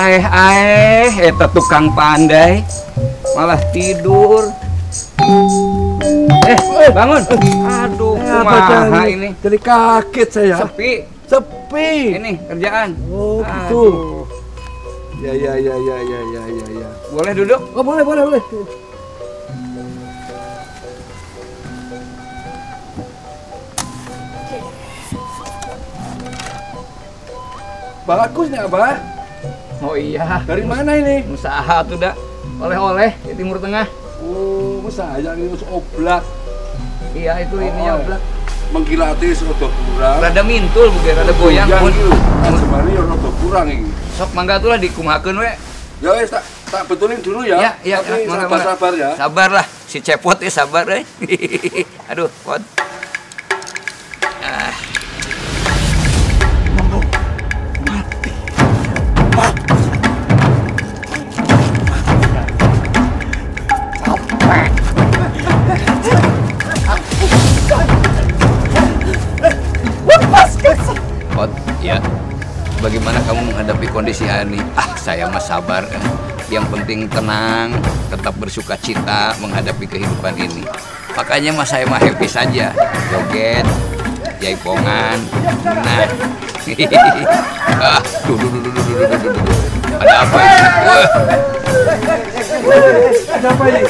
eta tukang pandai malah tidur. Bangun. Aduh, kumaha ini? Jadi kaget saya. Sepi. Ini kerjaan. Oh, gitu. Ya. Boleh duduk? Oh, boleh. Bagus nih, Abah. Oh iya. Dari mana ini? Usaha tuh dah. Oleh-oleh di Timur Tengah. Oh, usaha yang ini oblak. Iya, itu ininya oblak. Menggilati rada kurang. Rada mintul bukan, rada goyang. Sebenarnya ya rada kurang ini. Sok mangga tuh lah dikumakeun we. Ya wes tak betulin dulu ya. Ya, sabar ya. Sabar lah, si cepot ya sabar Aduh, Pot. Pot, ya. Bagaimana kamu menghadapi kondisi ini? Saya mah sabar. Yang penting tenang, tetap bersuka cita menghadapi kehidupan ini. Makanya mas saya mah happy saja. Joget, jaipongan. Nah. Duh. Ada apa ini? Ada apa ini?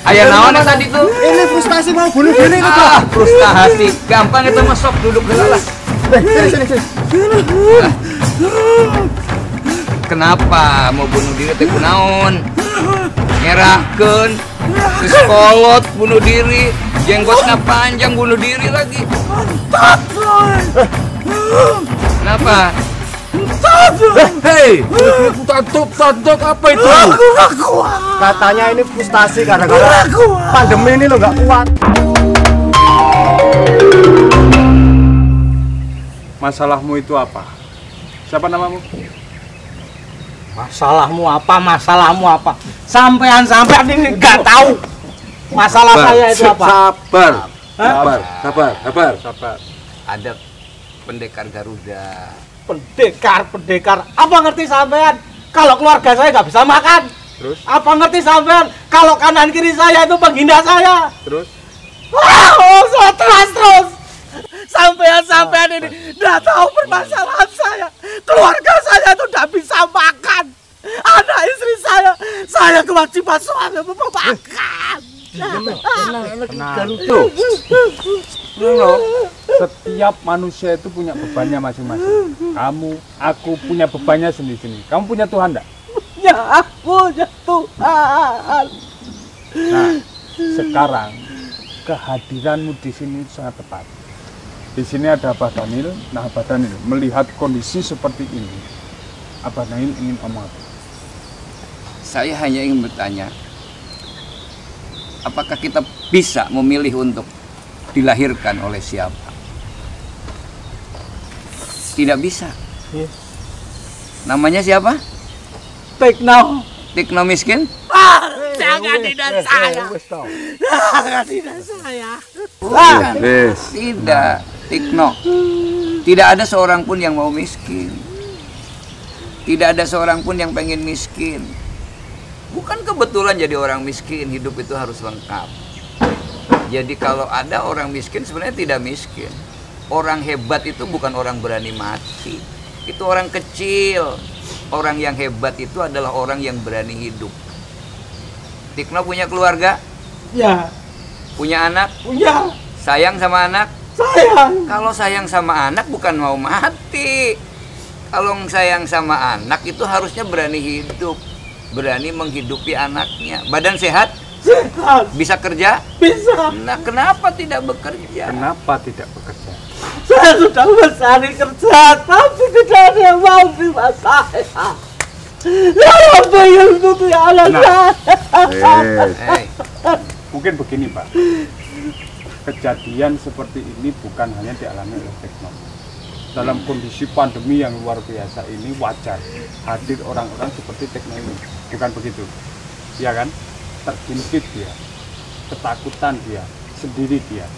Ayah naon tadi tuh? Ini frustasi mau bunuh diri itu. Frustasi. Gampang itu masuk duduk heula lah. Sini. Kenapa mau bunuh diri teh kunaon? Ngerahkeun, geus kolot bunuh diri, jenggotnya panjang bunuh diri lagi. Kenapa? Hei, tantuk apa itu? Katanya ini frustasi gara-gara pandemi ini lo nggak kuat. Masalahmu itu apa? Siapa namamu? Masalahmu apa? Sampean ini nggak tahu masalah saya itu apa? Sabar. Ada pendekar Garuda. Pendekar. Apa ngerti sampean? Kalau keluarga saya nggak bisa makan. Terus? Apa ngerti sampean? Kalau kanan kiri saya itu penghina saya. Terus? Terus. Sampean ini nggak tahu permasalahan saya. Keluarga saya itu nggak bisa makan. Anak istri saya kewajiban suami makan. Setiap manusia itu punya bebannya masing-masing. Kamu, aku punya bebannya sendiri-sendiri. Kamu punya Tuhan enggak? Ya, aku punya Tuhan. Nah, sekarang kehadiranmu di sini sangat tepat. Di sini ada Abah Daniel. Nah, Abah Daniel melihat kondisi seperti ini, Abah Daniel ingin omong apa? Saya hanya ingin bertanya, apakah kita bisa memilih untuk dilahirkan oleh siapa? Tidak bisa. Namanya siapa? Tikno miskin? Jangan tidak saya. Tidak, Tikno. Tidak ada seorang pun yang mau miskin. Tidak ada seorang pun yang pengen miskin. Bukan kebetulan jadi orang miskin, hidup itu harus lengkap. Jadi kalau ada orang miskin sebenarnya tidak miskin. Orang hebat itu bukan orang berani mati. Itu orang kecil. Orang yang hebat itu adalah orang yang berani hidup. Tikno punya keluarga? Ya. Punya anak? Punya. Sayang sama anak? Sayang. Kalau sayang sama anak bukan mau mati. Kalau sayang sama anak itu harusnya berani hidup. Berani menghidupi anaknya. Badan sehat? Sehat. Bisa kerja? Bisa. Nah, kenapa tidak bekerja? Kenapa tidak bekerja? Saya sudah mencari kerja, tapi tidak ada yang mau terima saya. Saya pengen tutup anak saya. Mungkin begini Pak, kejadian seperti ini bukan hanya dialami oleh Tikno. Dalam kondisi pandemi yang luar biasa ini wajar hadir orang-orang seperti Tikno ini, bukan begitu? Ya kan? Terhimpit dia, ketakutan dia, sendiri dia.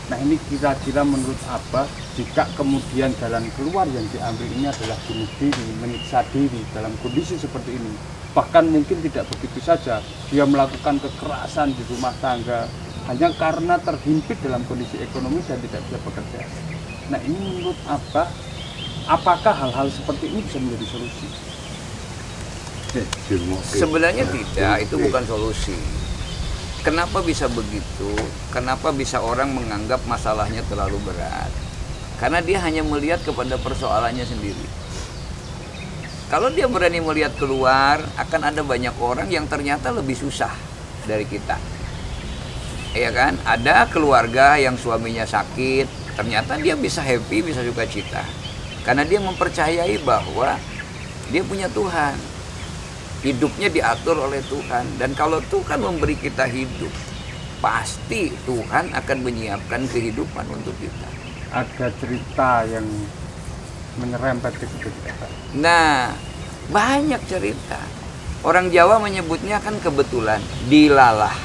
Nah ini kira-kira menurut Abah, jika kemudian jalan keluar yang diambil ini adalah bunuh diri, menyiksa diri dalam kondisi seperti ini, bahkan mungkin tidak begitu saja, dia melakukan kekerasan di rumah tangga hanya karena terhimpit dalam kondisi ekonomi dan tidak bisa bekerja. Nah ini menurut Abah, apakah hal-hal seperti ini bisa menjadi solusi? Sebenarnya tidak, itu bukan solusi. Kenapa bisa begitu? Kenapa bisa orang menganggap masalahnya terlalu berat? Karena dia hanya melihat kepada persoalannya sendiri. Kalau dia berani melihat keluar, akan ada banyak orang yang ternyata lebih susah dari kita. Iya kan? Ada keluarga yang suaminya sakit, ternyata dia bisa happy, bisa sukacita. Karena dia mempercayai bahwa dia punya Tuhan. Hidupnya diatur oleh Tuhan. Dan kalau Tuhan memberi kita hidup, pasti Tuhan akan menyiapkan kehidupan untuk kita. Ada cerita yang menyerempet ke situ kita. Nah, banyak cerita. Orang Jawa menyebutnya kan kebetulan, dilalah.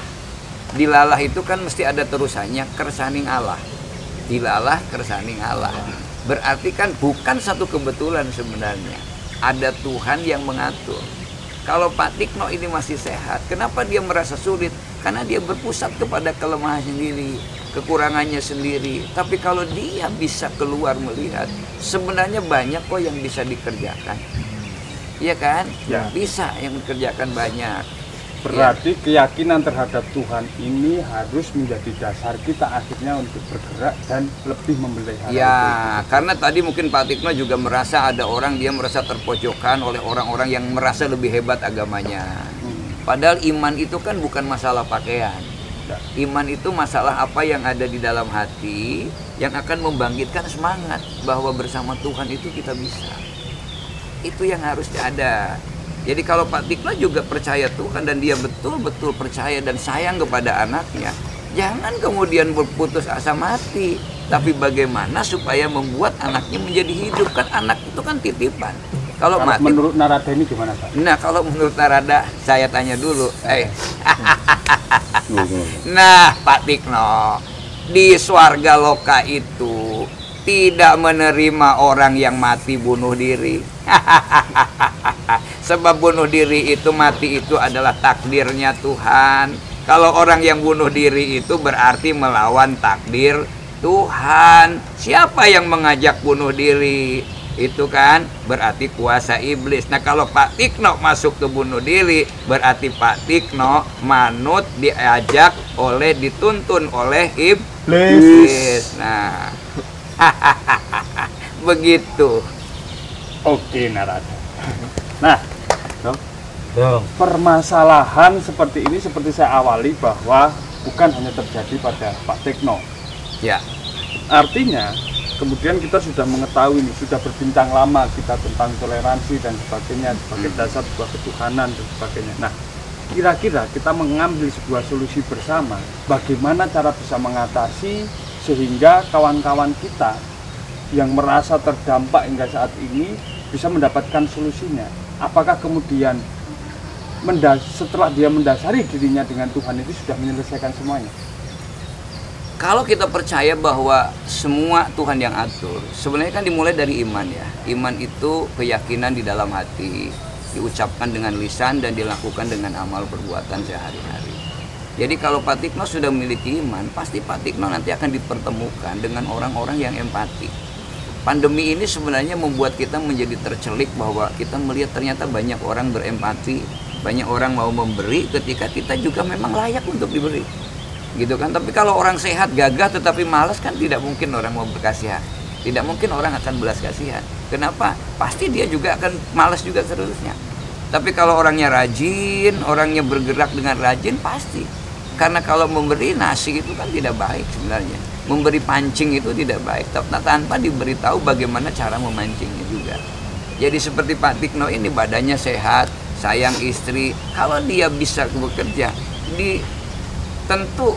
Dilalah itu kan mesti ada terusannya, kersaning Allah. Dilalah kersaning Allah. Berarti kan bukan satu kebetulan sebenarnya. Ada Tuhan yang mengatur. Kalau Pak Tikno ini masih sehat, kenapa dia merasa sulit? Karena dia berpusat kepada kelemahan sendiri, kekurangannya sendiri. Tapi kalau dia bisa keluar melihat, sebenarnya banyak kok yang bisa dikerjakan. Iya kan? Ya. Bisa yang dikerjakan banyak. Berarti keyakinan terhadap Tuhan ini harus menjadi dasar kita akhirnya untuk bergerak dan lebih memelihara. Ya, karena tadi mungkin Pak Tikno juga merasa ada orang dia merasa terpojokkan oleh orang-orang yang merasa lebih hebat agamanya. Padahal iman itu kan bukan masalah pakaian. Iman itu masalah apa yang ada di dalam hati yang akan membangkitkan semangat bahwa bersama Tuhan itu kita bisa. Itu yang harus ada. Jadi kalau Pak Tikno juga percaya Tuhan dan dia betul-betul percaya dan sayang kepada anaknya, jangan kemudian berputus asa mati. Tapi bagaimana supaya membuat anaknya menjadi hidup? Kan anak itu kan titipan. Kalau mati, menurut Narada ini gimana Pak? Nah kalau menurut Narada, saya tanya dulu. Nah Pak Tikno, di swarga loka itu tidak menerima orang yang mati bunuh diri. Sebab bunuh diri itu, mati itu adalah takdirnya Tuhan. Kalau orang yang bunuh diri itu berarti melawan takdir Tuhan. Siapa yang mengajak bunuh diri? Itu kan berarti kuasa iblis. Nah kalau Pak Tikno masuk ke bunuh diri, berarti Pak Tikno manut diajak oleh, dituntun oleh iblis. Nah begitu. Oke Narada. Nah, permasalahan seperti ini seperti saya awali bahwa bukan hanya terjadi pada Pak Tikno. Ya. Artinya kemudian kita sudah mengetahui ini, sudah berbincang lama kita tentang toleransi dan sebagainya sebagai dasar sebuah ketuhanan dan sebagainya. Nah, kira-kira kita mengambil sebuah solusi bersama, bagaimana cara bisa mengatasi sehingga kawan-kawan kita yang merasa terdampak hingga saat ini bisa mendapatkan solusinya. Apakah kemudian setelah dia mendasari dirinya dengan Tuhan itu sudah menyelesaikan semuanya? Kalau kita percaya bahwa semua Tuhan yang atur, sebenarnya kan dimulai dari iman ya. Iman itu keyakinan di dalam hati, diucapkan dengan lisan dan dilakukan dengan amal perbuatan sehari-hari. Jadi kalau Pak Tikno sudah memiliki iman, pasti Pak Tikno nanti akan dipertemukan dengan orang-orang yang empati. Pandemi ini sebenarnya membuat kita menjadi tercelik bahwa kita melihat ternyata banyak orang berempati, banyak orang mau memberi ketika kita juga memang layak untuk diberi. Gitu kan? Tapi kalau orang sehat gagah tetapi malas kan tidak mungkin orang mau berkasihan. Tidak mungkin orang akan belas kasihan. Kenapa? Pasti dia juga akan malas juga seterusnya. Tapi kalau orangnya rajin, orangnya bergerak dengan rajin pasti. Karena kalau memberi nasi itu kan tidak baik sebenarnya. Memberi pancing itu tidak baik tanpa diberitahu bagaimana cara memancingnya juga. Jadi seperti Pak Tikno ini badannya sehat, sayang istri. Kalau dia bisa bekerja, tentu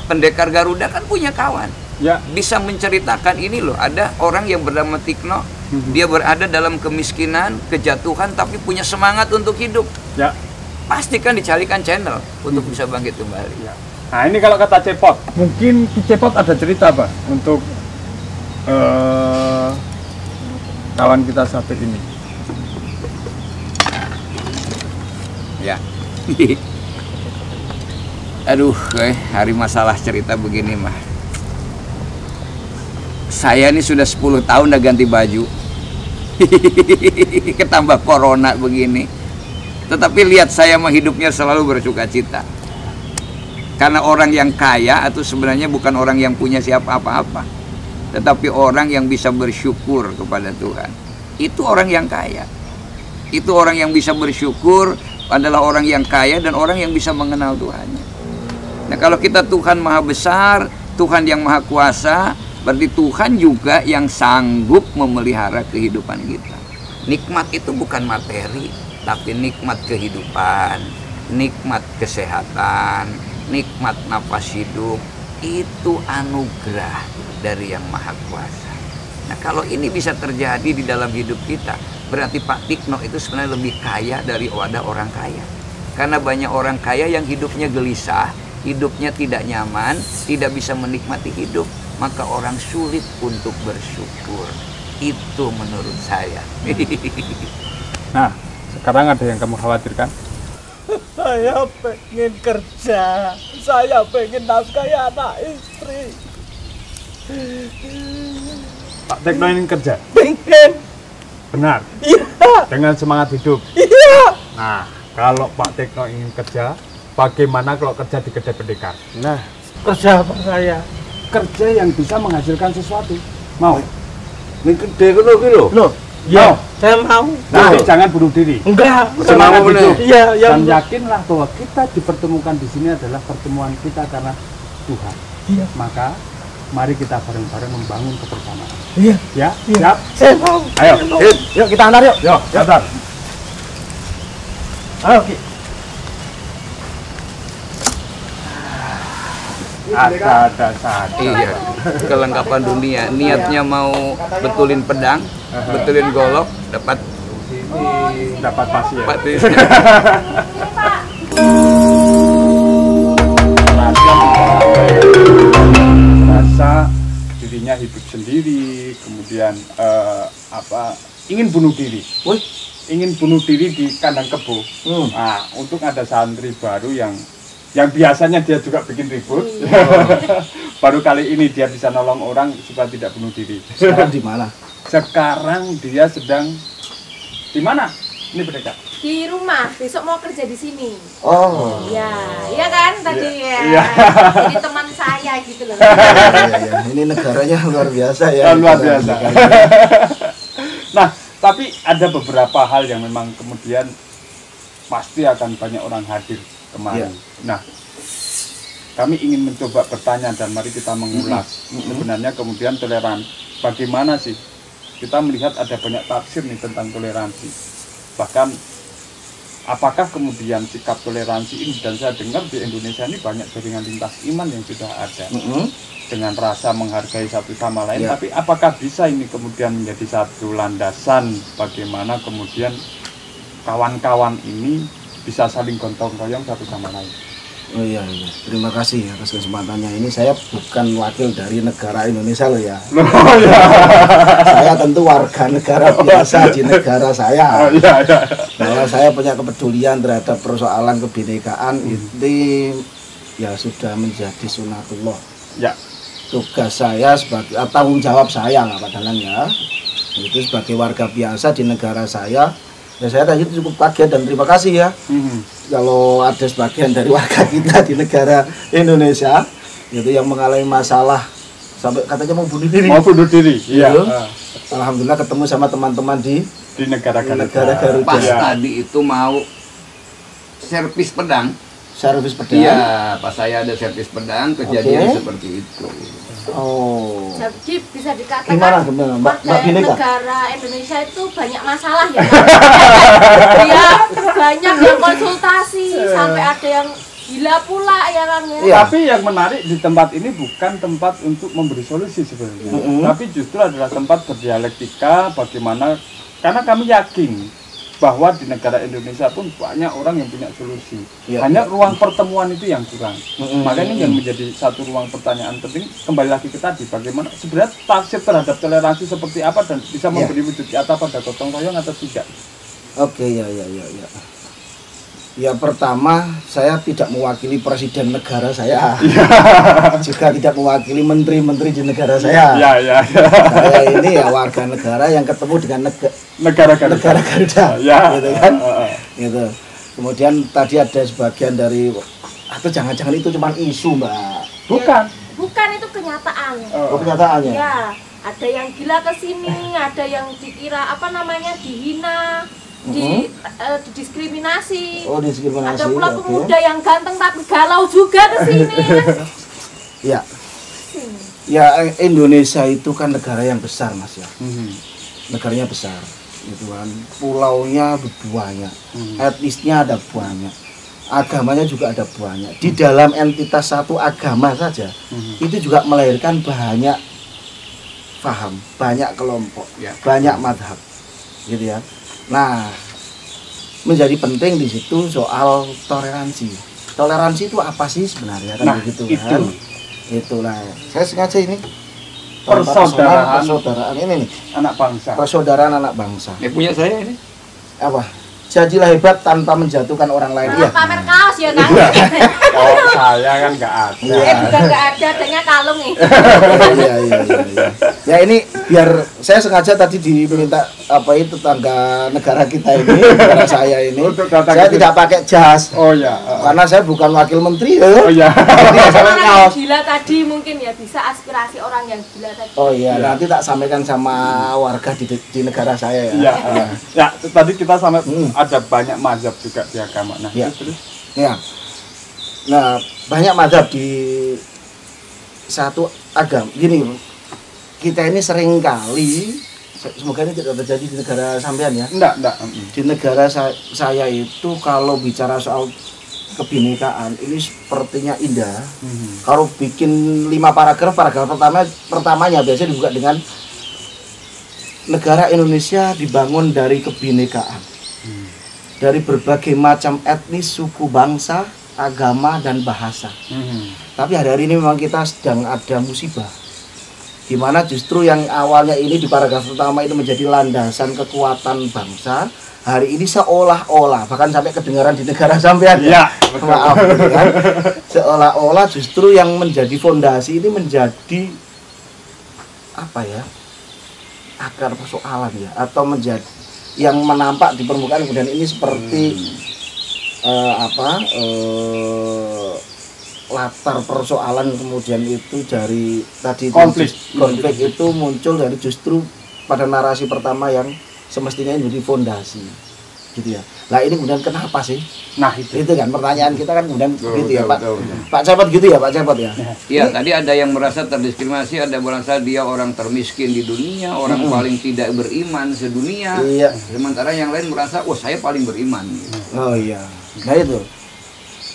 pendekar Garuda kan punya kawan. Ya. Bisa menceritakan ini loh, ada orang yang bernama Tikno, dia berada dalam kemiskinan, kejatuhan, tapi punya semangat untuk hidup. Ya. Pasti kan dicarikan channel untuk bisa bangkit kembali. Ya. Nah ini kalau kata Cepot, mungkin Ki Cepot ada cerita Pak untuk kawan kita satu ini. Ya. Aduh, hari masalah cerita begini mah. Saya ini sudah 10 tahun udah ganti baju. Ketambah corona begini. Tetapi lihat saya mah hidupnya selalu bersuka cita. Karena orang yang kaya itu sebenarnya bukan orang yang punya siapa apa-apa, tetapi orang yang bisa bersyukur kepada Tuhan. Itu orang yang kaya. Itu orang yang bisa bersyukur adalah orang yang kaya dan orang yang bisa mengenal Tuhannya. Nah, kalau kita Tuhan Maha Besar, Tuhan yang Maha Kuasa, berarti Tuhan juga yang sanggup memelihara kehidupan kita. Nikmat itu bukan materi, tapi nikmat kehidupan, nikmat kesehatan, nikmat nafas hidup. Itu anugerah dari yang Maha Kuasa. Nah, kalau ini bisa terjadi di dalam hidup kita, berarti Pak Tikno itu sebenarnya lebih kaya dari ada orang kaya. Karena banyak orang kaya yang hidupnya gelisah, hidupnya tidak nyaman, tidak bisa menikmati hidup, maka orang sulit untuk bersyukur. Itu menurut saya. Nah, sekarang ada yang kamu khawatirkan? Saya pengen kerja, saya pengen nafkahi anak istri. Pak Tekno ingin kerja? Pengen. Benar? Iya. Dengan semangat hidup? Iya. Nah, kalau Pak Tekno ingin kerja, bagaimana kalau kerja di kedai pendekar? Nah, kerja apa saya? Kerja yang bisa menghasilkan sesuatu. Mau? Ini gede kan lo? Loh, ya, saya mau. Nah, jangan bunuh diri. Enggak. Semangat hidup. Iya, Dan yakinlah bahwa kita dipertemukan di sini adalah pertemuan kita karena Tuhan. Iya. Maka mari kita bareng-bareng membangun kebersamaan. Iya. Ya, Iya. siap? Saya mau. Ayo, Yuk kita antar yuk. yuk, antar. Ayo, Ki. Ada saat. Iya, kelengkapan dunia. Niatnya mau betulin pedang, betulin golok, dapat Dapat pasien. Rasa dirinya hidup sendiri, kemudian ingin bunuh diri. Wih, Ingin bunuh diri di kandang kebo. Nah, untuk ada santri baru yang biasanya dia juga bikin ribut. Baru kali ini dia bisa nolong orang supaya tidak bunuh diri. sekarang di mana? Sekarang dia sedang di mana? Ini pendekar. Di rumah, besok mau kerja di sini. Oh. Ya, iya kan tadi ya. Iya. Jadi teman saya gitu loh. Iya. Ini negaranya luar biasa ya. Luar biasa. Nah, tapi ada beberapa hal yang memang kemudian pasti akan banyak orang hadir kemarin. Ya. Nah, kami ingin mencoba bertanya dan mari kita mengulas. Sebenarnya kemudian toleransi, bagaimana sih? Kita melihat ada banyak tafsir nih tentang toleransi. Bahkan apakah kemudian sikap toleransi ini, dan saya dengar di Indonesia ini banyak jaringan lintas iman yang sudah ada dengan rasa menghargai satu sama lain. Ya. Tapi apakah bisa ini kemudian menjadi satu landasan bagaimana kemudian kawan-kawan ini bisa saling gotong royong satu sama lain? Oh iya. Terima kasih atas kesempatannya. Ini saya bukan wakil dari negara Indonesia loh ya. Saya tentu warga negara biasa di negara saya. Bahwa saya punya kepedulian terhadap persoalan kebinekaan itu ya sudah menjadi sunatullah. Ya. Tugas saya sebagai tanggung jawab saya lah padahalnya. Itu sebagai warga biasa di negara saya. Ya saya tadi cukup kaget dan terima kasih ya. Kalau ada sebagian dari warga kita di negara Indonesia itu yang mengalami masalah sampai katanya mau bunuh diri. Mau bunuh diri. Iya. Alhamdulillah ketemu sama teman-teman di negara Garuda. Pas tadi itu mau servis pedang. Servis pedang. Iya, pas saya ada servis pedang, kejadian seperti itu. Oh. Jadi bisa dikatakan Gimana, Mbak Bineka? negara Indonesia itu banyak masalah ya. Ya, banyak yang konsultasi sampai ada yang gila pula ya kan ya. Iya. Tapi yang menarik di tempat ini bukan tempat untuk memberi solusi sebenarnya, tapi justru adalah tempat berdialektika bagaimana, karena kami yakin bahwa di negara Indonesia pun banyak orang yang punya solusi. Ya, Hanya ruang pertemuan itu yang kurang. Makanya ini yang menjadi satu ruang pertanyaan penting. Kembali lagi ke tadi, bagaimana sebenarnya tafsir terhadap toleransi seperti apa dan bisa memberi wujud nyata pada gotong royong atau tidak? Oke, ya. Ya, pertama saya tidak mewakili presiden negara saya, juga tidak mewakili menteri-menteri di negara saya. Ya. Saya ini ya warga negara yang ketemu dengan negara Garuda, gitu kan? Gitu. Kemudian tadi ada sebagian dari, atau jangan-jangan itu cuma isu, Mbak? Bukan, itu kenyataan. Oh, kenyataannya? Ya, ada yang gila ke sini, ada yang dikira dihina, didiskriminasi. Oh, didiskriminasi. Ada pula pemuda yang ganteng tapi galau juga ke sini. Ya. Ya, Indonesia itu kan negara yang besar, Mas ya. Negaranya besar, gitu kan. Pulaunya banyak, etnisnya ada banyak, agamanya juga ada banyak. Di dalam entitas satu agama saja, itu juga melahirkan banyak paham, banyak kelompok, banyak madhab, gitu ya. Nah, menjadi penting di situ soal toleransi. Toleransi itu apa sih sebenarnya, kan begitu kan? Itulah. Saya sengaja ini persaudaraan ini nih, anak bangsa. Persaudaraan anak bangsa. Ini punya saya ini. Apa? Jadilah hebat tanpa menjatuhkan orang lain. Iya. Pamer kaos ya kan? Oh, saya kan nggak ada. Bukan nggak ada, adanya kalung nih. Iya. Ya ini biar saya sengaja tadi diminta apa itu tetangga negara kita ini, negara saya ini. Saya tidak pakai jas. Oh ya. Karena saya bukan wakil menteri ya. Oh ya. Jadi saya pakai Orang kaos. yang gila tadi mungkin ya bisa aspirasi orang yang gila tadi. Oh iya, nanti tak sampaikan sama warga di negara saya ya. Iya. Ya, tadi kita sampai ada banyak mazhab juga di agama. Nah, Ya. itu terus. Ya. Nah, banyak mazhab di satu agama. Gini, kita ini sering kali, semoga ini tidak terjadi di negara sampean ya. Enggak. Di negara saya itu kalau bicara soal kebinekaan ini sepertinya indah. Kalau bikin 5 paragraf pertamanya biasanya dibuka dengan negara Indonesia dibangun dari kebinekaan. Dari berbagai macam etnis, suku, bangsa, agama, dan bahasa. Tapi hari ini memang kita sedang ada musibah, di mana justru yang awalnya ini di paragraf pertama itu menjadi landasan kekuatan bangsa, hari ini seolah-olah, bahkan sampai kedengaran di negara sampean ya, maaf gitu kan, seolah-olah justru yang menjadi fondasi ini menjadi apa ya, akar persoalan ya, atau menjadi yang menampak di permukaan kemudian ini seperti latar persoalan kemudian itu dari tadi konflik itu muncul dari justru pada narasi pertama yang semestinya menjadi fondasi gitu ya. Nah ini kemudian kenapa sih? Nah itu kan pertanyaan kita kan kemudian gitu ya Pak. Pak Cepot gitu ya Pak Cepot ya. Iya, tadi ada yang merasa terdiskriminasi, ada merasa dia orang termiskin di dunia, orang paling tidak beriman sedunia. Iya. Sementara yang lain merasa, oh saya paling beriman. Gitu. Oh iya. Nah itu.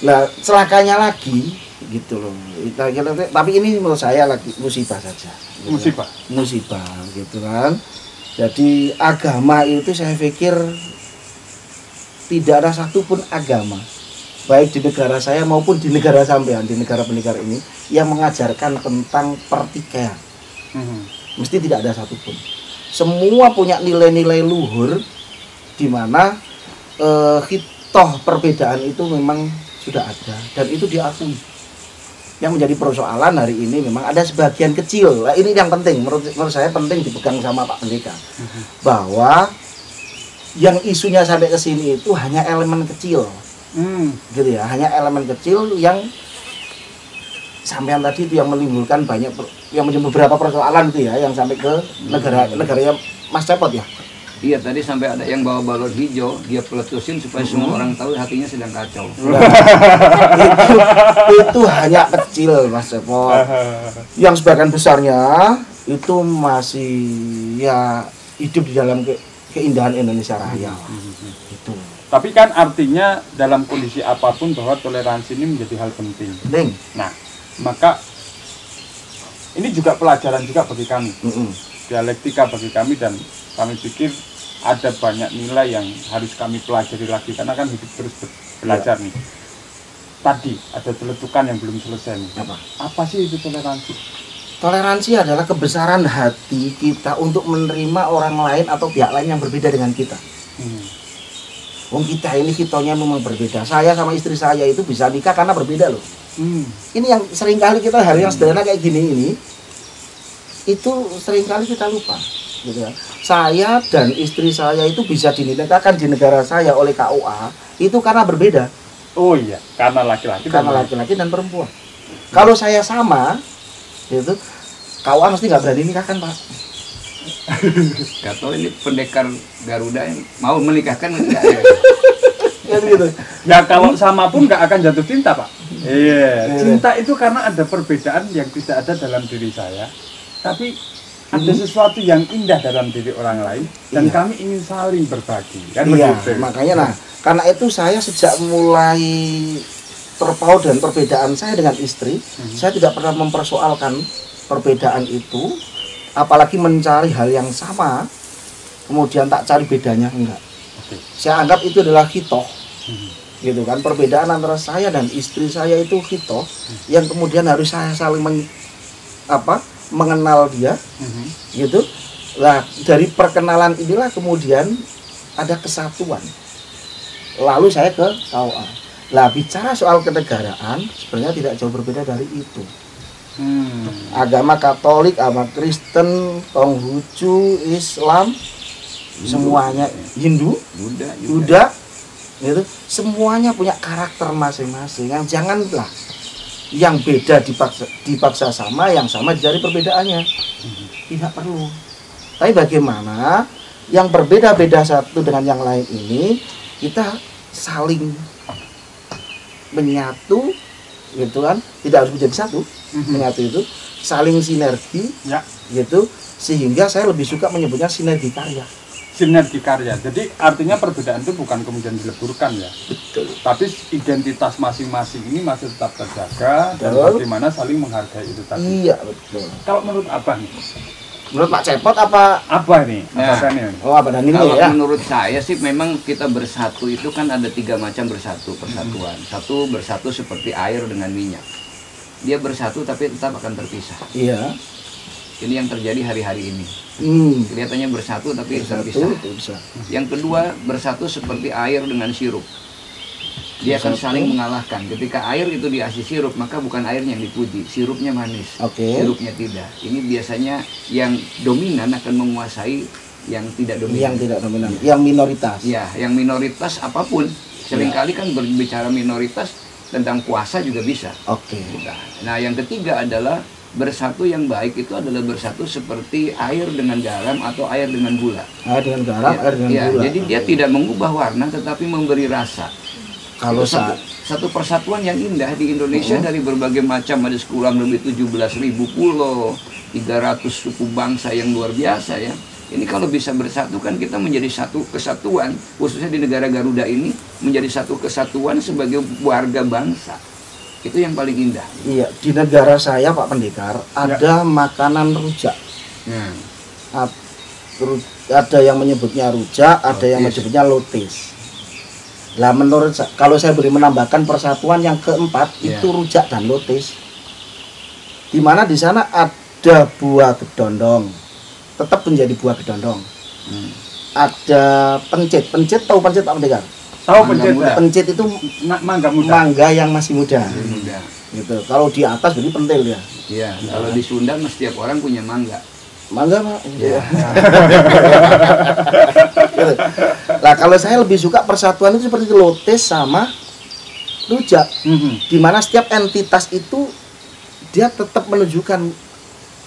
Nah celakanya lagi gitu loh. Tapi ini menurut saya lagi musibah saja. Gitu. Musibah gitu kan. Jadi agama itu saya pikir tidak ada satupun agama baik di negara saya maupun di negara sampean, di negara pendengar ini yang mengajarkan tentang pertikaian. Mesti tidak ada satupun. Semua punya nilai-nilai luhur di mana hitoh perbedaan itu memang sudah ada dan itu diakui. Yang menjadi persoalan hari ini memang ada sebagian kecil. Nah, ini yang penting menurut saya penting dipegang sama Pak Pendekar bahwa yang isunya sampai ke sini itu hanya elemen kecil, gitu ya, hanya elemen kecil yang sampean tadi itu yang menimbulkan yang beberapa persoalan itu ya, yang sampai ke negaranya Mas Cepot ya. Iya, tadi sampai ada yang bawa balon hijau, dia peletusin supaya semua orang tahu hatinya sedang kacau. Nah, itu hanya kecil Mas Cepot. Yang sebagian besarnya itu masih ya hidup di dalam keindahan Indonesia Raya. Itu. Tapi kan artinya dalam kondisi apapun bahwa toleransi ini menjadi hal penting. Nah, maka ini juga pelajaran juga bagi kami. Dialektika bagi kami dan kami pikir ada banyak nilai yang harus kami pelajari lagi karena kan hidup terus belajar nih. Tadi ada celetukan yang belum selesai nih. Apa sih itu toleransi? Toleransi adalah kebesaran hati kita untuk menerima orang lain atau pihak lain yang berbeda dengan kita. Wong kita ini hitonya memang berbeda. Saya sama istri saya itu bisa nikah karena berbeda loh. Ini yang seringkali kita hal yang sederhana kayak gini ini, itu seringkali kita lupa. Gitu ya. Saya dan istri saya itu bisa dinikahkan di negara saya oleh KUA itu karena berbeda. Oh iya, karena laki-laki. Karena laki-laki dan perempuan. Kalau saya sama, itu KUA mesti nggak berani nikahkan, Pak. Gak tahu ini pendekar Garuda yang mau menikahkan enggak ya? Gitu. Ya kalau sama pun nggak akan jatuh cinta, Pak. Iya. Cinta itu karena ada perbedaan yang tidak ada dalam diri saya, tapi ada sesuatu yang indah dalam diri orang lain dan kami ingin saling berbagi. Kan begitu. Makanya karena itu saya sejak mulai terpaut dan perbedaan saya dengan istri, saya tidak pernah mempersoalkan perbedaan itu, apalagi mencari hal yang sama, kemudian tak cari bedanya, enggak. Saya anggap itu adalah hitoh, gitu kan. Perbedaan antara saya dan istri saya itu hitoh, yang kemudian harus saya saling mengenal dia, gitu. Nah, dari perkenalan inilah kemudian ada kesatuan. Lalu saya ke KUA. Lah, bicara soal kenegaraan sebenarnya tidak jauh berbeda dari itu. Agama Katolik, agama Kristen, Konghucu, Islam, semuanya Hindu, Buddha, gitu, semuanya punya karakter masing-masing. Yang janganlah yang beda dipaksa sama, yang sama dicari perbedaannya. Tidak perlu. Tapi bagaimana yang berbeda-beda satu dengan yang lain ini kita saling menyatu, gitu kan? Tidak harus menjadi satu. Menyatu itu saling sinergi, gitu, sehingga saya lebih suka menyebutnya sinergi karya. Sinergi karya. Jadi artinya perbedaan itu bukan kemudian dileburkan ya. Betul. Tapi identitas masing-masing ini masih tetap terjaga dan bagaimana saling menghargai itu tadi. Iya, betul. Kalau menurut Abah nih? Menurut Pak Cepot apa? Apa nih? Abah Daniel kalau ya. menurut saya sih memang kita bersatu itu kan ada 3 macam persatuan. Satu bersatu seperti air dengan minyak. Dia bersatu tapi tetap akan terpisah. Iya. Ini yang terjadi hari-hari ini. Kelihatannya bersatu tapi terpisah. Yang kedua, bersatu seperti air dengan sirup. Dia akan saling mengalahkan. Ketika air itu diisi sirup, maka bukan airnya yang dipuji, sirupnya manis. Sirupnya tidak. Ini biasanya yang dominan akan menguasai yang tidak dominan. Yang tidak dominan, yang minoritas. Ya, yang minoritas apapun. Seringkali kan berbicara minoritas tentang kuasa juga bisa. Nah, yang ketiga adalah bersatu yang baik itu adalah bersatu seperti air dengan garam atau air dengan gula. Air dengan garam, air dengan gula. Jadi dia tidak mengubah warna tetapi memberi rasa. Kalau satu persatuan yang indah di Indonesia dari berbagai macam, ada kurang lebih 17.000 pulau, 300 suku bangsa yang luar biasa ya. Ini kalau bisa bersatu kan kita menjadi satu kesatuan, khususnya di negara Garuda ini menjadi satu kesatuan sebagai warga bangsa. Itu yang paling indah. Iya, di negara saya Pak Pendekar ada makanan rujak. Ada yang menyebutnya rujak, ada yang menyebutnya lotis. Lah menurut kalau saya boleh menambahkan persatuan yang keempat itu rujak dan lotis. Di mana di sana ada buah kedondong, tetap menjadi buah kedondong. Ada pencit tahu pencit Pak Pendekar? Tahu pencit. Pencit itu mangga muda. Mangga yang masih muda. Gitu. Kalau di atas berarti pentil ya. Iya, kalau di Sunda setiap orang punya mangga. Mangga Pak. Iya. Gitu. Nah, kalau saya lebih suka persatuan itu seperti lotis sama rujak. Di mana setiap entitas itu dia tetap menunjukkan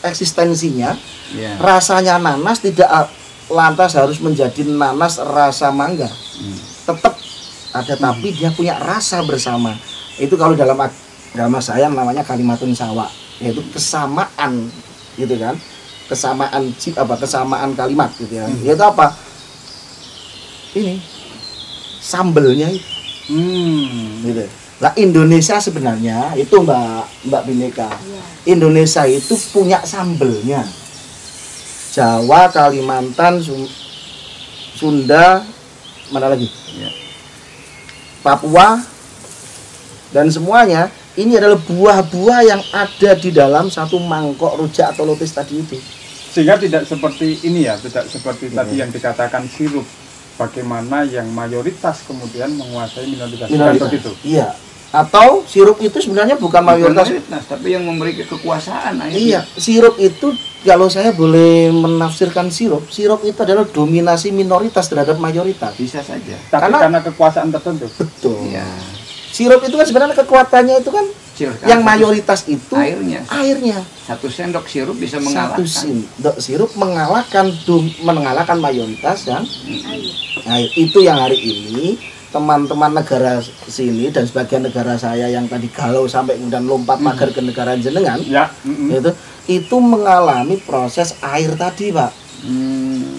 eksistensinya. Rasanya nanas tidak lantas harus menjadi nanas rasa mangga. Tetap ada tapi dia punya rasa bersama. Itu kalau dalam agama saya namanya kalimatun sawa, yaitu kesamaan, gitu kan? Kesamaan kalimat gitu ya. Yaitu apa? Ini sambelnya itu. Gitu. Lah Indonesia sebenarnya itu Mbak Bineka. Indonesia itu punya sambelnya. Jawa, Kalimantan, Sunda, mana lagi? Ya. Papua, dan semuanya ini adalah buah-buah yang ada di dalam satu mangkok rujak atau lotis tadi itu. Sehingga tidak seperti ini ya, tidak seperti tadi yang dikatakan sirup. Bagaimana yang mayoritas kemudian menguasai minoritas. Begitu. Iya. Atau sirup itu sebenarnya bukan mayoritas, tapi yang memberi kekuasaan. Iya, sirup itu kalau saya boleh menafsirkan sirup itu adalah dominasi minoritas terhadap mayoritas. Bisa saja. Tapi karena kekuasaan tertentu. Betul. Ya. Sirup itu kan sebenarnya kekuatannya itu kan yang mayoritas itu airnya. 1 sendok sirup bisa 1 mengalahkan. sendok sirup mengalahkan mayoritas yang air. Itu yang hari ini teman-teman negara sini dan sebagian negara saya yang tadi galau sampai kemudian lompat pagar ke negara jenengan, ya, itu mengalami proses air tadi, Pak.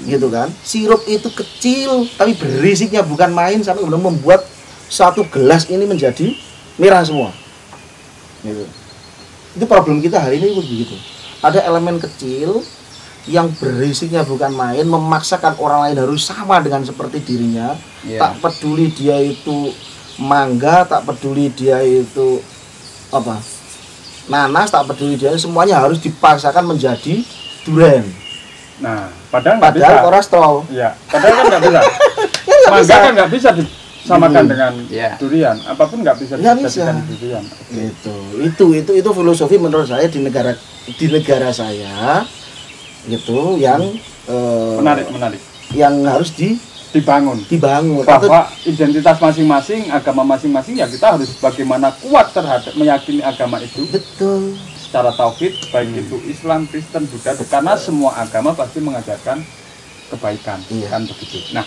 Gitu kan? Sirup itu kecil tapi berisiknya bukan main sampai kemudian membuat satu gelas ini menjadi merah semua. Gitu. Itu problem kita hari ini begitu. Ada elemen kecil yang berisiknya bukan main, memaksakan orang lain harus sama dengan seperti dirinya. Tak peduli dia itu mangga, tak peduli dia itu nanas, tak peduli dia, semuanya harus dipaksakan menjadi durian. Nah, padahal kolesterol. Ya, padahal kan nggak bisa. Mangga kan nggak bisa disamakan dengan durian. Apapun nggak bisa dijadikan durian. Itu filosofi menurut saya di negara saya. Gitu yang menarik yang harus dibangun bahwa identitas masing-masing, agama masing-masing, ya kita harus bagaimana kuat terhadap meyakini agama itu. Betul. Secara tauhid, baik itu Islam, Kristen, Buddha, karena semua agama pasti mengajarkan kebaikan. Kan begitu. Nah,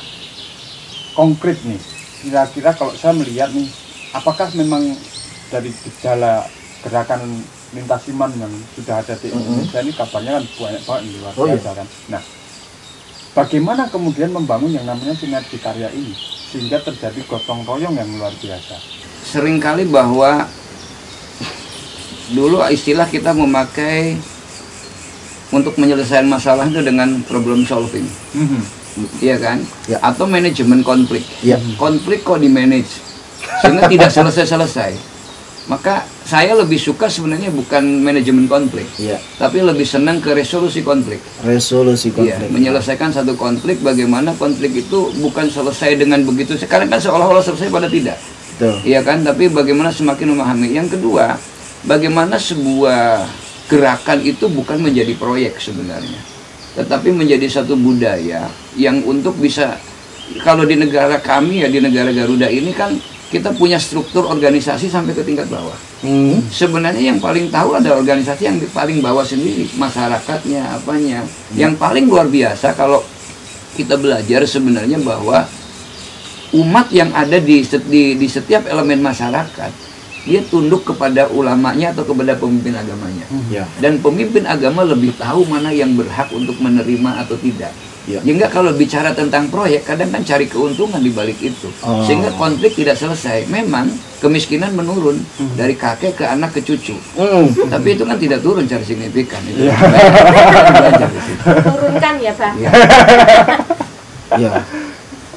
konkret nih, kira-kira kalau saya melihat nih, apakah memang dari gejala gerakan lintas iman yang sudah ada di Indonesia ini kabarnya kan banyak banget luar biasa kan. Nah, bagaimana kemudian membangun yang namanya sinergi karya ini sehingga terjadi gotong royong yang luar biasa? Seringkali bahwa dulu istilah kita memakai untuk menyelesaikan masalah itu dengan problem solving, iya kan? Ya. Atau manajemen konflik. Ya. Konflik kok di manage sehingga tidak selesai. Maka saya lebih suka sebenarnya bukan manajemen konflik, tapi lebih senang ke resolusi konflik. Menyelesaikan satu konflik, bagaimana konflik itu bukan selesai dengan begitu. Sekarang kan seolah-olah selesai pada tidak. Iya kan? Tapi bagaimana semakin memahami. Yang kedua, bagaimana sebuah gerakan itu bukan menjadi proyek sebenarnya, tetapi menjadi satu budaya yang untuk bisa, kalau di negara kami ya, di negara Garuda ini kan kita punya struktur organisasi sampai ke tingkat bawah. Sebenarnya yang paling tahu ada organisasi yang paling bawah sendiri, masyarakatnya, apanya. Yang paling luar biasa kalau kita belajar sebenarnya bahwa umat yang ada di setiap elemen masyarakat, dia tunduk kepada ulamanya atau kepada pemimpin agamanya. Dan pemimpin agama lebih tahu mana yang berhak untuk menerima atau tidak. Sehingga kalau bicara tentang proyek, kadang kan cari keuntungan di balik itu. Sehingga konflik tidak selesai. Memang kemiskinan menurun dari kakek ke anak ke cucu. Tapi itu kan tidak turun secara signifikan. Itu turunkan ya, Bang.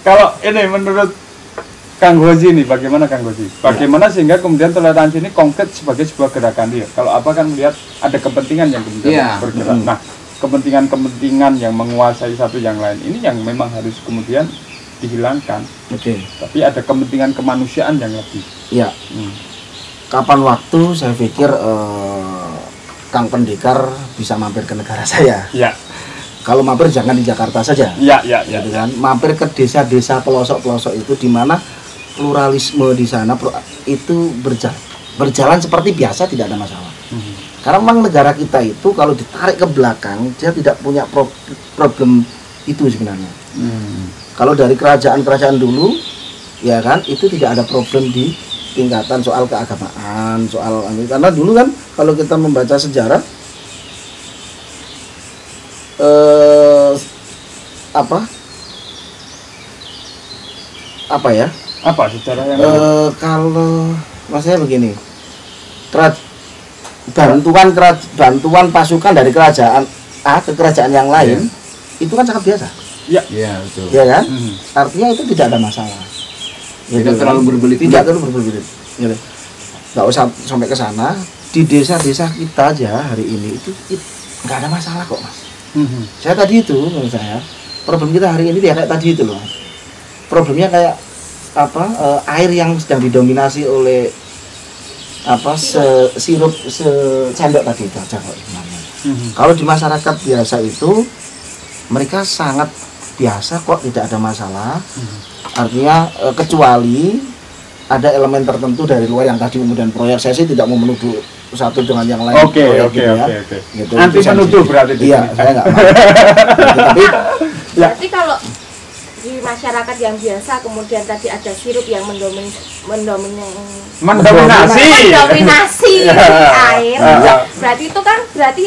Kalau ini menurut Kang Gozi nih, bagaimana Kang Gozi? Bagaimana sehingga kemudian toleransi ini konkret sebagai sebuah gerakan dia? Kalau apa kan melihat ada kepentingan yang kemudian bergerak. Nah, kepentingan-kepentingan yang menguasai satu yang lain ini yang memang harus kemudian dihilangkan. Tapi ada kepentingan kemanusiaan yang lebih. Kapan waktu saya pikir Kang Pendekar bisa mampir ke negara saya. Kalau mampir jangan di Jakarta saja. Gitu kan? Mampir ke desa-desa pelosok-pelosok itu di mana pluralisme di sana itu berjalan seperti biasa, tidak ada masalah. Karena memang negara kita itu kalau ditarik ke belakang, dia tidak punya problem itu sebenarnya. Kalau dari kerajaan-kerajaan dulu, ya kan, itu tidak ada problem di tingkatan soal keagamaan, soal karena dulu kan kalau kita membaca sejarah, apa sejarah yang kalau maksudnya begini, bantuan pasukan dari kerajaan A ke kerajaan yang lain itu kan sangat biasa. Iya, betul. Ya kan? Artinya itu tidak ada masalah. Tidak terlalu berbelit-belit. Tidak terlalu berbelit-belit. Gitu. Nggak usah sampai ke sana. Di desa-desa kita aja hari ini itu nggak ada masalah kok, Mas. Saya tadi itu menurut saya problem kita hari ini ya kayak tadi itu loh, Mas. Problemnya kayak air yang sedang didominasi oleh sirup secendok tadi itu aja kok sebenarnya. Kalau di masyarakat biasa itu mereka sangat biasa kok, tidak ada masalah. Artinya kecuali ada elemen tertentu dari luar yang tadi kemudian proyek, saya sih tidak mau menuduh satu dengan yang lain. Oke. Gitu, Anti menuduh berarti. Iya, saya nggak mau. Tapi Berarti kalau di masyarakat yang biasa kemudian tadi ada sirup yang mendominasi air. Berarti itu kan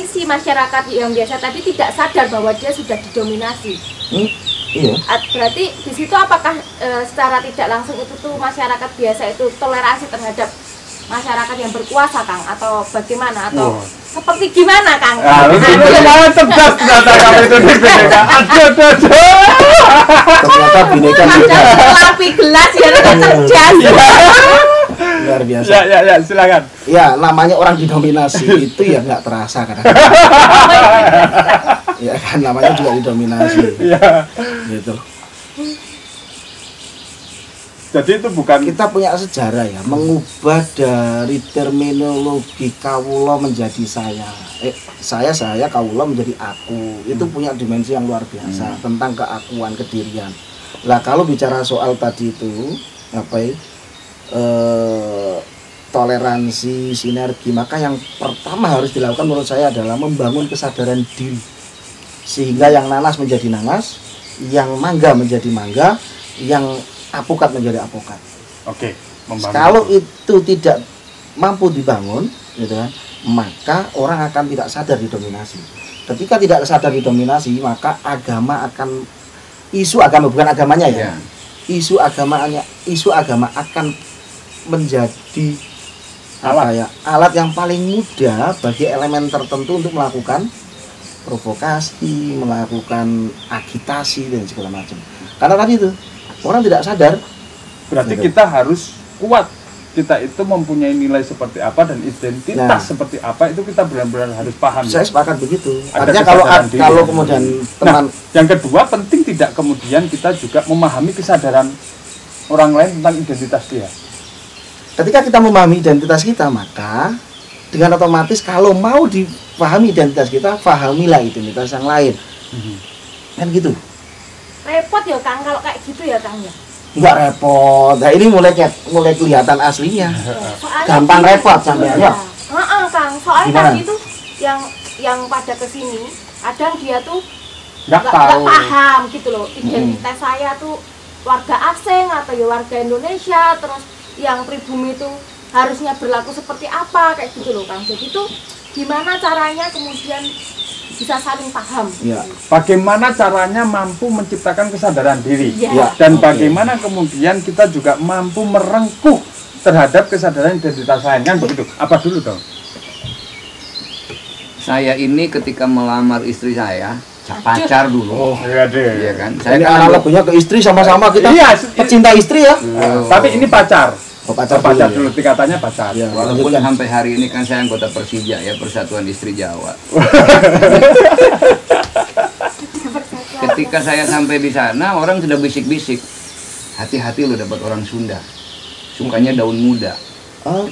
si masyarakat yang biasa tadi tidak sadar bahwa dia sudah didominasi. iya. Berarti di situ apakah secara tidak langsung itu tuh masyarakat biasa itu toleransi terhadap masyarakat yang berkuasa, Kang, atau bagaimana, atau seperti gimana, Kang? Ternyata cerdas ternyata kamu itu di Bineka. Ternyata Bineka Lapi gelas ya, cerdas. luar biasa. Ya, silakan. Ya, namanya orang didominasi itu ya nggak terasa kadang-kadang. Ya kan, namanya juga didominasi. Iya. Gitu. Jadi itu bukan Kita punya sejarah ya, mengubah dari terminologi kawula menjadi saya. Saya kawula menjadi aku. Itu punya dimensi yang luar biasa tentang keakuan, kedirian. Lah kalau bicara soal tadi itu toleransi, sinergi, maka yang pertama harus dilakukan menurut saya adalah membangun kesadaran diri. Sehingga yang nanas menjadi nanas, yang mangga menjadi mangga, yang apokat menjadi apokat. Oke, membangun. Kalau itu tidak mampu dibangun, gitu kan, maka orang akan tidak sadar didominasi. Ketika tidak sadar didominasi, maka agama akan bukan agamanya ya. Isu agama akan menjadi alat yang paling mudah bagi elemen tertentu untuk melakukan provokasi, melakukan agitasi dan segala macam. Karena tadi itu orang tidak sadar. Berarti kita harus kuat. Kita itu mempunyai nilai seperti apa dan identitas seperti apa, itu kita benar-benar harus paham. Saya sepakat begitu. Ada Artinya kesadaran kalau diri. kemudian Nah, yang kedua penting tidak kemudian kita juga memahami kesadaran orang lain tentang identitas dia. ketika kita memahami identitas kita, maka dengan otomatis kalau mau dipahami identitas kita, pahamilah identitas yang lain. Kan gitu. Repot ya, Kang, kalau kayak gitu ya, Kang ya. Enggak repot. Nah, ini mulai kelihatan aslinya. Soalnya Gampang gini, repot sampai ya. Kang, soalnya Gimana? tadi itu yang pada kesini kadang dia tuh Nggak nggak tahu. paham gitu loh, identitas saya tuh warga asing atau ya warga Indonesia, terus yang pribumi itu harusnya berlaku seperti apa, kayak gitu loh, Kang. Jadi tuh gimana caranya kemudian bisa saling paham. Iya. Bagaimana caranya mampu menciptakan kesadaran diri. Iya. Dan bagaimana kemudian kita juga mampu merengkuh terhadap kesadaran identitas lain, kan begitu. Apa dulu dong? Saya ini ketika melamar istri saya, pacar dulu. Iya deh. Iya kan? Saya Ini kan analoginya ke istri sama-sama kita Iya, pecinta istri ya. Tapi ini pacar. Oh, pacar Pacar dulu, dulu, tingkatannya pacar. Ya. walaupun Lanjutkan. sampai hari ini kan saya anggota Persija ya, Persatuan Istri Jawa. Ketika saya sampai di sana, orang sudah bisik-bisik, hati-hati lo dapat orang Sunda, sukanya daun muda.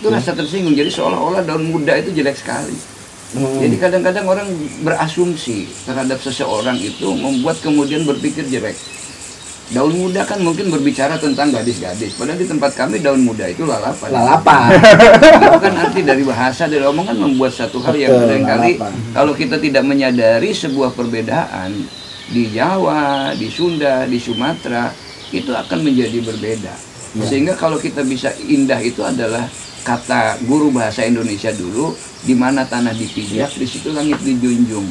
Itu rasa tersinggung. Jadi seolah-olah daun muda itu jelek sekali. Jadi kadang-kadang orang berasumsi terhadap seseorang itu membuat kemudian berpikir jelek. Daun muda kan mungkin berbicara tentang gadis-gadis, padahal di tempat kami daun muda itu lalapan. Lalapan. Itu kan arti dari bahasa, dari omongan membuat satu hal yang Betul, seringkali lalapan. kalau kita tidak menyadari sebuah perbedaan di Jawa, di Sunda, di Sumatera, itu akan menjadi berbeda. Sehingga kalau kita bisa indah itu adalah kata guru bahasa Indonesia dulu, di mana tanah dipijak, di situ langit dijunjung.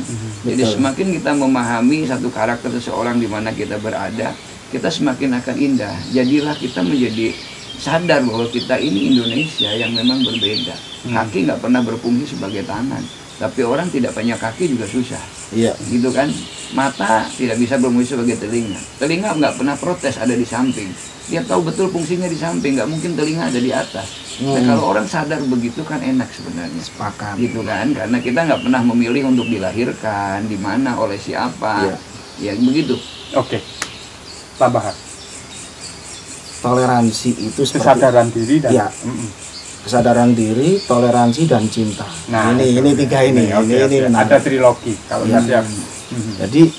Jadi Betul. semakin kita memahami satu karakter seseorang di mana kita berada, kita semakin akan indah. Jadilah kita menjadi sadar bahwa kita ini Indonesia yang memang berbeda. Kaki nggak pernah berfungsi sebagai tangan. Tapi orang tidak punya kaki juga susah. Iya. Gitu kan. Mata tidak bisa berfungsi sebagai telinga. Telinga nggak pernah protes ada di samping. Dia tahu betul fungsinya di samping, nggak mungkin telinga ada di atas. Nah, kalau orang sadar begitu kan enak sebenarnya. Sepakat. Gitu kan, karena kita nggak pernah memilih untuk dilahirkan, di mana, oleh siapa. Ya begitu. Oke. Tambahan. Toleransi itu seperti Kesadaran diri dan ya. Kesadaran diri, toleransi dan cinta. Nah, ini tiga ini. Oke, Ini oke. menarik. Ada trilogi kalau Ya. saya. Jadi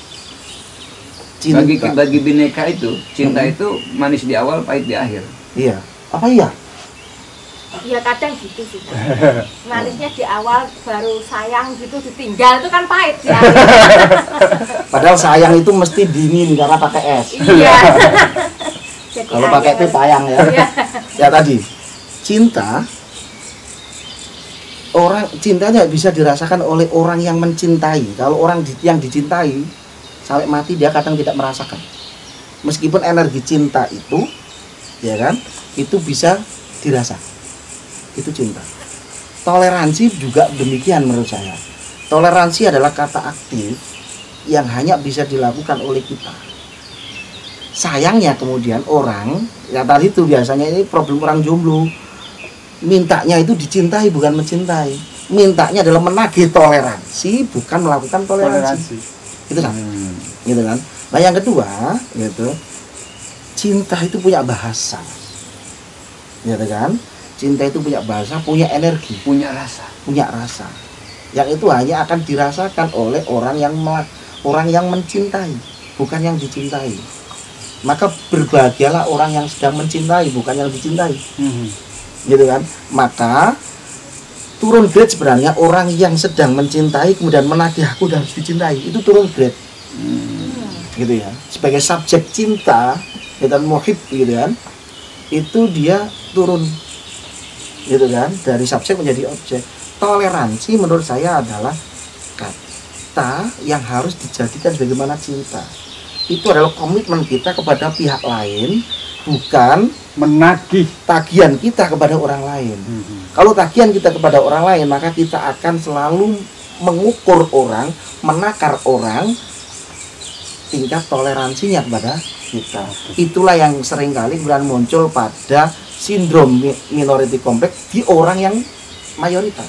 cinta. Bagi bineka itu, cinta itu manis di awal, pahit di akhir. Iya. Apa iya? Ya kadang gitu sih. Manisnya di awal, baru sayang gitu ditinggal itu kan pahit ya. Padahal sayang itu mesti dingin karena pakai es. Iya. Jadi Kalau pakai itu payang ya. Iya. Ya tadi cinta, orang cintanya bisa dirasakan oleh orang yang mencintai. Kalau orang yang dicintai sampai mati dia kadang tidak merasakan. Meskipun energi cinta itu, ya kan, itu bisa dirasa. Itu cinta. Toleransi juga demikian menurut saya. Toleransi adalah kata aktif yang hanya bisa dilakukan oleh kita. Sayangnya kemudian orang, ya tadi itu biasanya ini problem orang jomblo. Mintanya itu dicintai bukan mencintai. Mintanya adalah menagih toleransi bukan melakukan toleransi. Itu kan? Gitu kan? Nah, yang kedua, gitu. Cinta itu punya bahasa. Gitu kan? Cinta itu punya bahasa, punya energi, Punya rasa. punya rasa. Yang itu hanya akan dirasakan oleh orang yang mencintai, bukan yang dicintai. Maka berbahagialah orang yang sedang mencintai, bukan yang dicintai. Gitu kan? Maka turun grade sebenarnya orang yang sedang mencintai kemudian menagih aku harus dicintai, itu turun grade. Gitu ya. Sebagai subjek cinta, dan muhib gitu kan. Itu dia turun. Gitu kan? Dari subjek menjadi objek. Toleransi menurut saya adalah kata yang harus dijadikan bagaimana cinta. Itu adalah komitmen kita kepada pihak lain, bukan Menagih. tagihan kita kepada orang lain. Kalau tagihan kita kepada orang lain, maka kita akan selalu mengukur orang, menakar orang, tingkat toleransinya kepada kita. Itulah yang seringkali kemudian muncul pada sindrom minority complex di orang yang mayoritas.